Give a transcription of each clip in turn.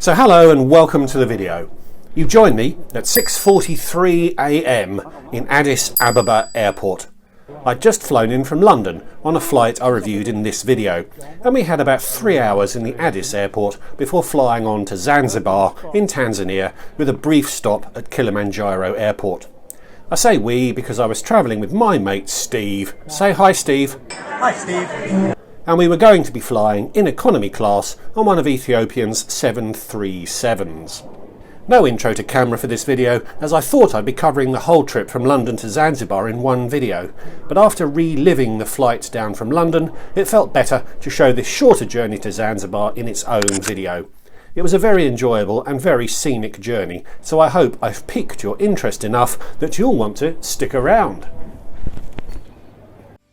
So hello and welcome to the video. You joined me at 6:43 AM in Addis Ababa airport. I'd just flown in from London on a flight I reviewed in this video, and we had about 3 hours in the Addis airport before flying on to Zanzibar in Tanzania with a brief stop at Kilimanjaro airport. I say we because I was travelling with my mate Steve. Say hi, Steve. Hi, Steve. And we were going to be flying in economy class on one of Ethiopian's 737s. No intro to camera for this video, as I thought I'd be covering the whole trip from London to Zanzibar in one video, but after reliving the flight down from London, it felt better to show this shorter journey to Zanzibar in its own video. It was a very enjoyable and very scenic journey, so I hope I've piqued your interest enough that you'll want to stick around.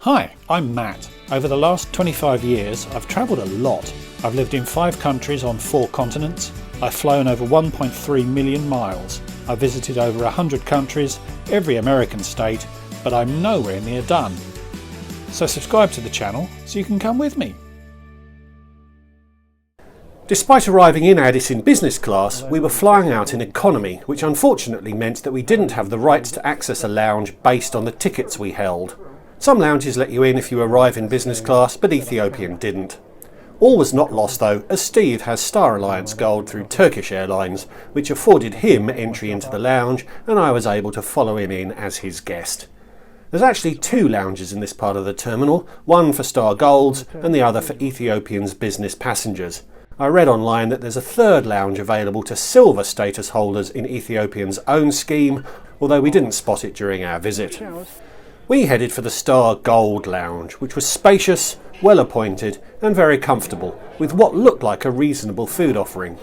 Hi, I'm Matt. Over the last 25 years, I've travelled a lot. I've lived in 5 countries on 4 continents. I've flown over 1.3 million miles. I've visited over 100 countries, every American state, but I'm nowhere near done. So subscribe to the channel so you can come with me. Despite arriving in Addis in business class, we were flying out in economy, which unfortunately meant that we didn't have the right to access a lounge based on the tickets we held. Some lounges let you in if you arrive in business class, but Ethiopian didn't. All was not lost though, as Steve has Star Alliance Gold through Turkish Airlines, which afforded him entry into the lounge, and I was able to follow him in as his guest. There's actually 2 lounges in this part of the terminal, one for Star Golds and the other for Ethiopian's business passengers. I read online that there's a 3rd lounge available to silver status holders in Ethiopian's own scheme, although we didn't spot it during our visit. We headed for the Star Gold Lounge, which was spacious, well appointed and very comfortable, with what looked like a reasonable food offering.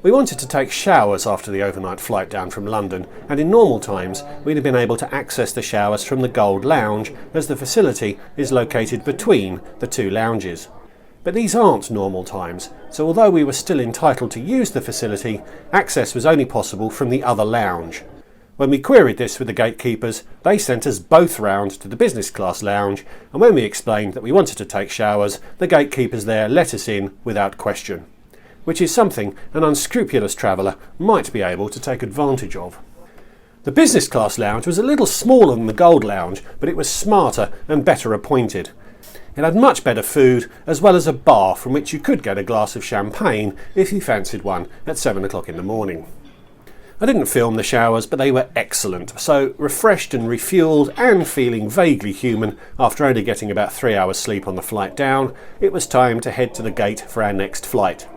We wanted to take showers after the overnight flight down from London, and in normal times we'd have been able to access the showers from the Gold Lounge, as the facility is located between the 2 lounges. But these aren't normal times, so although we were still entitled to use the facility, access was only possible from the other lounge. When we queried this with the gatekeepers, they sent us both round to the business class lounge, and when we explained that we wanted to take showers, the gatekeepers there let us in without question, which is something an unscrupulous traveller might be able to take advantage of. The business class lounge was a little smaller than the Gold Lounge, but it was smarter and better appointed. It had much better food, as well as a bar from which you could get a glass of champagne if you fancied one at 7 o'clock in the morning. I didn't film the showers, but they were excellent, so refreshed and refuelled and feeling vaguely human after only getting about 3 hours sleep on the flight down, it was time to head to the gate for our next flight.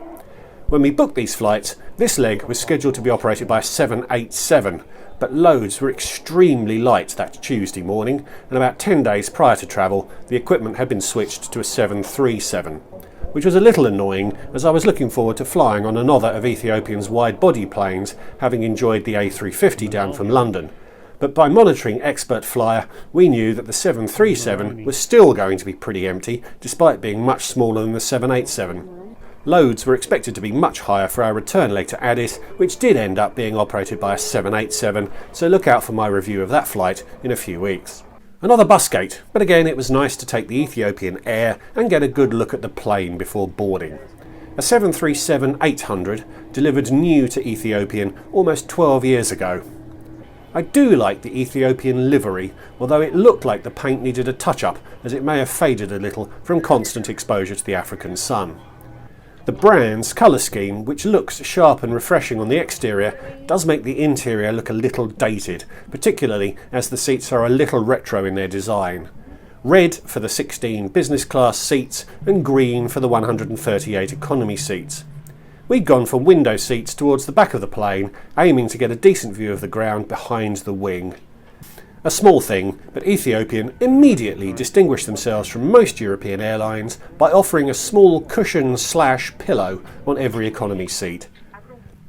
When we booked these flights, this leg was scheduled to be operated by a 787, but loads were extremely light that Tuesday morning, and about 10 days prior to travel, the equipment had been switched to a 737. Which was a little annoying, as I was looking forward to flying on another of Ethiopian's wide-body planes, having enjoyed the A350 down from London. But by monitoring Expert Flyer, we knew that the 737 was still going to be pretty empty, despite being much smaller than the 787. Loads were expected to be much higher for our return leg to Addis, which did end up being operated by a 787, so look out for my review of that flight in a few weeks. Another bus gate, but again it was nice to take the Ethiopian Air and get a good look at the plane before boarding. A 737-800 delivered new to Ethiopian almost 12 years ago. I do like the Ethiopian livery, although it looked like the paint needed a touch-up, as it may have faded a little from constant exposure to the African sun. The brand's colour scheme, which looks sharp and refreshing on the exterior, does make the interior look a little dated, particularly as the seats are a little retro in their design. Red for the 16 business class seats and green for the 138 economy seats. We'd gone for window seats towards the back of the plane, aiming to get a decent view of the ground behind the wing. A small thing, but Ethiopian immediately distinguished themselves from most European airlines by offering a small cushion/pillow on every economy seat.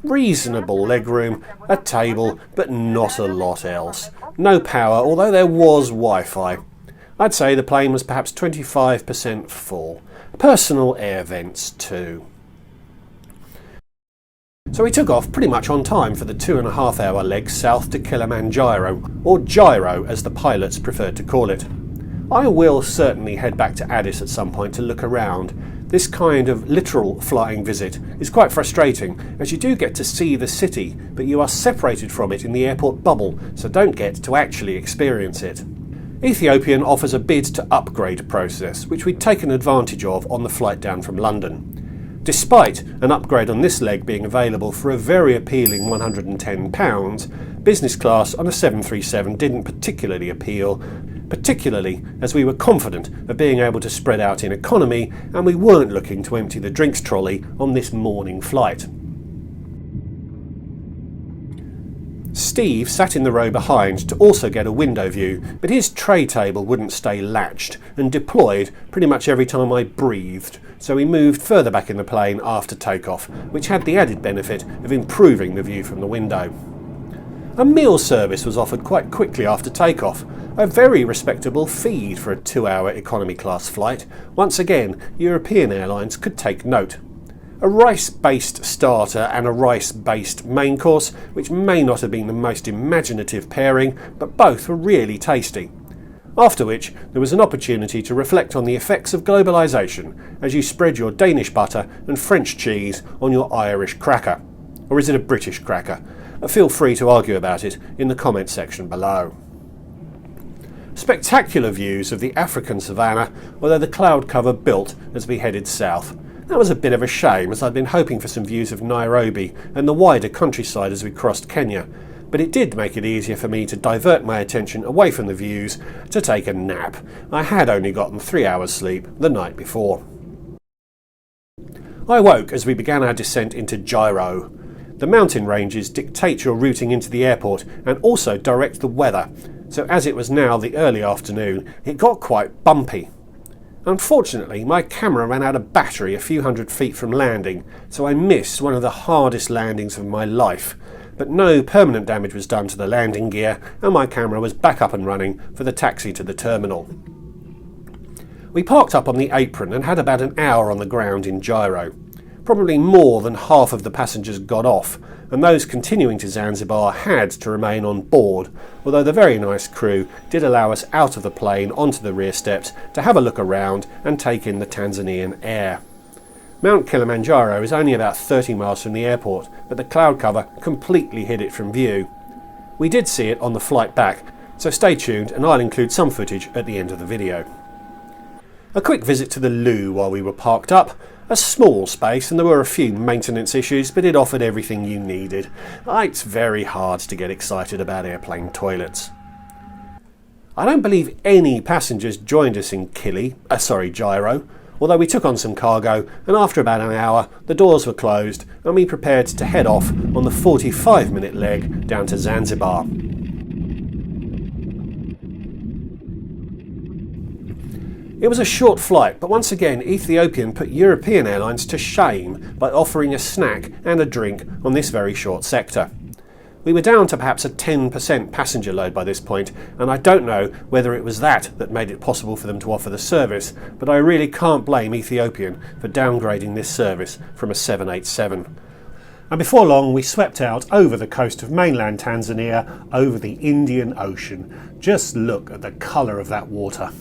Reasonable legroom, a table, but not a lot else. No power, although there was Wi-Fi. I'd say the plane was perhaps 25% full. Personal air vents too. So we took off pretty much on time for the 2.5-hour leg south to Kilimanjaro, or Gyro as the pilots preferred to call it. I will certainly head back to Addis at some point to look around. This kind of literal flying visit is quite frustrating, as you do get to see the city, but you are separated from it in the airport bubble, so don't get to actually experience it. Ethiopian offers a bid to upgrade process, which we'd taken advantage of on the flight down from London. Despite an upgrade on this leg being available for a very appealing £110, business class on a 737 didn't particularly appeal, particularly as we were confident of being able to spread out in economy and we weren't looking to empty the drinks trolley on this morning flight. Steve sat in the row behind to also get a window view, but his tray table wouldn't stay latched and deployed pretty much every time I breathed, so we moved further back in the plane after takeoff, which had the added benefit of improving the view from the window. A meal service was offered quite quickly after takeoff, a very respectable feed for a 2-hour economy class flight. Once again, European airlines could take note. A rice-based starter and a rice-based main course, which may not have been the most imaginative pairing, but both were really tasty. After which, there was an opportunity to reflect on the effects of globalisation as you spread your Danish butter and French cheese on your Irish cracker. Or is it a British cracker? Feel free to argue about it in the comment section below. Spectacular views of the African savannah, although the cloud cover built as we headed south. That was a bit of a shame, as I'd been hoping for some views of Nairobi and the wider countryside as we crossed Kenya, but it did make it easier for me to divert my attention away from the views to take a nap. I had only gotten 3 hours sleep the night before. I woke as we began our descent into Gyro. The mountain ranges dictate your routing into the airport and also direct the weather, so as it was now the early afternoon, it got quite bumpy. Unfortunately, my camera ran out of battery a few hundred feet from landing, so I missed one of the hardest landings of my life. But no permanent damage was done to the landing gear, and my camera was back up and running for the taxi to the terminal. We parked up on the apron and had about an hour on the ground in Gyro. Probably more than half of the passengers got off, and those continuing to Zanzibar had to remain on board, although the very nice crew did allow us out of the plane onto the rear steps to have a look around and take in the Tanzanian air. Mount Kilimanjaro is only about 30 miles from the airport, but the cloud cover completely hid it from view. We did see it on the flight back, so stay tuned and I'll include some footage at the end of the video. A quick visit to the loo while we were parked up. A small space and there were a few maintenance issues, but it offered everything you needed. It's very hard to get excited about airplane toilets. I don't believe any passengers joined us in Gyro, although we took on some cargo, and after about an hour the doors were closed and we prepared to head off on the 45-minute leg down to Zanzibar. It was a short flight, but once again Ethiopian put European airlines to shame by offering a snack and a drink on this very short sector. We were down to perhaps a 10% passenger load by this point, and I don't know whether it was that made it possible for them to offer the service, but I really can't blame Ethiopian for downgrading this service from a 787. And before long we swept out over the coast of mainland Tanzania, over the Indian Ocean. Just look at the colour of that water.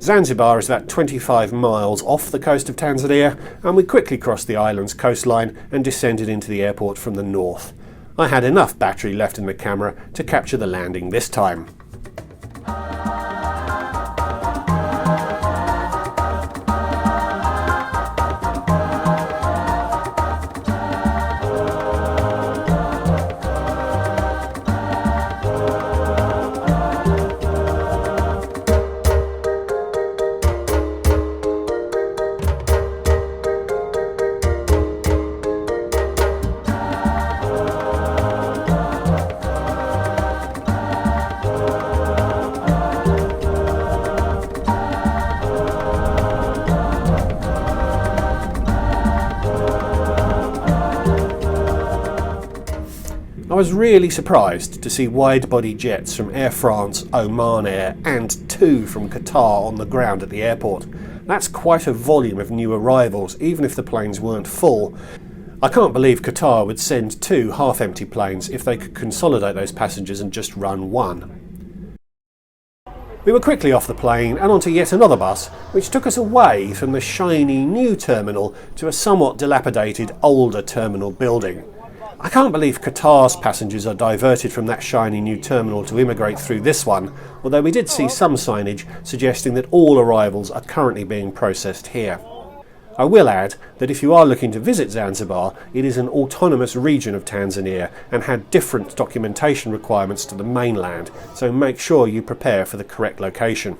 Zanzibar is about 25 miles off the coast of Tanzania, and we quickly crossed the island's coastline and descended into the airport from the north. I had enough battery left in the camera to capture the landing this time. I was really surprised to see wide-body jets from Air France, Oman Air and 2 from Qatar on the ground at the airport. That's quite a volume of new arrivals, even if the planes weren't full. I can't believe Qatar would send 2 half-empty planes if they could consolidate those passengers and just run one. We were quickly off the plane and onto yet another bus, which took us away from the shiny new terminal to a somewhat dilapidated older terminal building. I can't believe Qatar's passengers are diverted from that shiny new terminal to immigrate through this one, although we did see some signage suggesting that all arrivals are currently being processed here. I will add that if you are looking to visit Zanzibar, it is an autonomous region of Tanzania and had different documentation requirements to the mainland, so make sure you prepare for the correct location.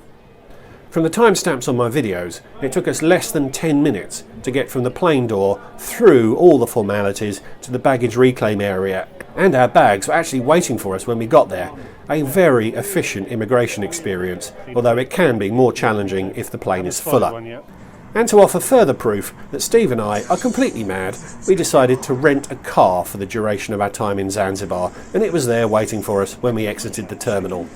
From the timestamps on my videos, it took us less than 10 minutes to get from the plane door through all the formalities to the baggage reclaim area, and our bags were actually waiting for us when we got there. A very efficient immigration experience, although it can be more challenging if the plane is fuller. And to offer further proof that Steve and I are completely mad, we decided to rent a car for the duration of our time in Zanzibar, and it was there waiting for us when we exited the terminal.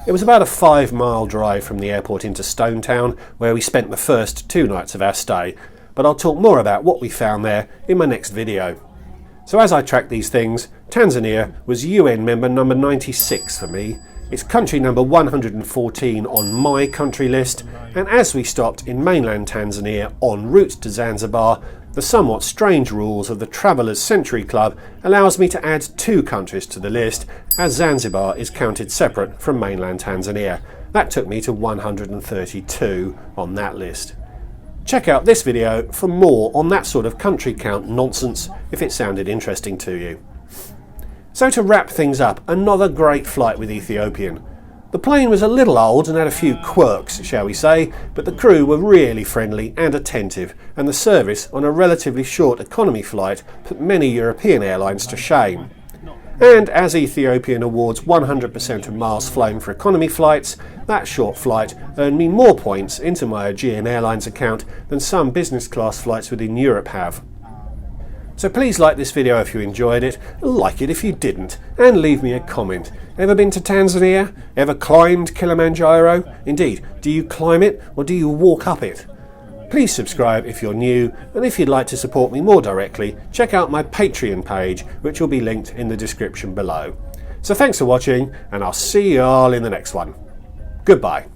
It was about a 5-mile drive from the airport into Stone Town, where we spent the first 2 nights of our stay, but I'll talk more about what we found there in my next video. So as I tracked these things, Tanzania was UN member number 96 for me. It's country number 114 on my country list, and as we stopped in mainland Tanzania en route to Zanzibar, the somewhat strange rules of the Travellers Century Club allows me to add 2 countries to the list, as Zanzibar is counted separate from mainland Tanzania. That took me to 132 on that list. Check out this video for more on that sort of country count nonsense if it sounded interesting to you. So to wrap things up, another great flight with Ethiopian. The plane was a little old and had a few quirks, shall we say, but the crew were really friendly and attentive, and the service on a relatively short economy flight put many European airlines to shame. And as Ethiopian awards 100% of miles flown for economy flights, that short flight earned me more points into my Aegean Airlines account than some business class flights within Europe have. So please like this video if you enjoyed it, like it if you didn't, and leave me a comment. Ever been to Tanzania? Ever climbed Kilimanjaro? Indeed, do you climb it or do you walk up it? Please subscribe if you're new, and if you'd like to support me more directly, check out my Patreon page, which will be linked in the description below. So thanks for watching, and I'll see you all in the next one. Goodbye.